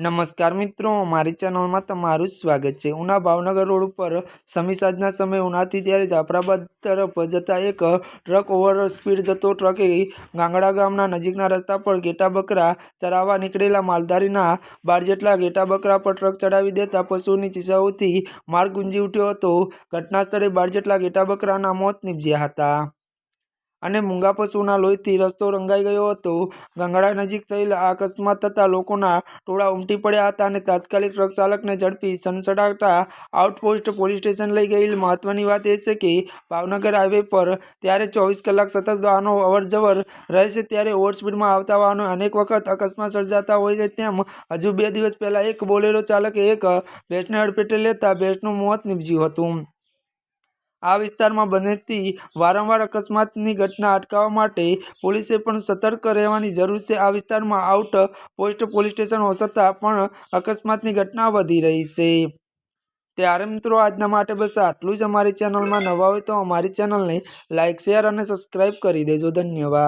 नमस्कार मित्रों, हमारी चैनल में तमारू स्वागत है। उना भावनगर रोड पर समी साजना समय उनाथी त्यारे जाफराबाद तरफ जता एक ट्रक ओवर स्पीड जतो ट्रके गांगड़ा गामना नजीकना रस्ता पर गेटा बकरा चरावा निकळेला मालधारीना 12 जेटला गेटा बकरा पर ट्रक चढ़ावी देता पशुओनी चीसाओथी मार्ग गुंजी उठ्यो हतो। घटना स्थळे 12 जेटला गेटा बकराना मोत निपज्या हता અને મૂંગા પશુના લોહીથી રસ્તો રંગાઈ ગયો હતો। ગંગાળા નજીક થયેલ આ અકસ્માત થતાં લોકોના ટોળા ઉમટી પડ્યા હતા અને તાત્કાલિક ટ્રક ચાલકને ઝડપી સનસનાટા આઉટપોસ્ટ પોલીસ સ્ટેશન લઈ ગયેલ। મહત્વની વાત એ છે કે ભાવનગર હાઈવે પર ત્યારે 24 કલાક સતત વાહનો અવરજવર રહે છે, ત્યારે ઓવરસ્પીડમાં આવતા વાહનો અનેક વખત અકસ્માત સર્જાતા હોય છે। તેમ હજુ 2 દિવસ પહેલા એક બોલેરો ચાલકે એક ભેંસને અડફેટે લેતા ભેંસનું મોત નીપજ્યું હતું। આ વિસ્તારમાં બનતી વારંવાર અકસ્માતની ઘટના અટકાવવા માટે પોલીસે પણ સતર્ક રહેવાની જરૂર છે। આ વિસ્તારમાં આઉટ પોસ્ટ પોલીસ સ્ટેશન હોવા છતાં પણ અકસ્માતની ઘટના વધી રહી છે। ત્યારે મિત્રો આજના માટે બસ આટલું જ। અમારી ચેનલમાં નવા હોય તો અમારી ચેનલને લાઇક, શેર અને સબસ્ક્રાઈબ કરી દેજો। ધન્યવાદ।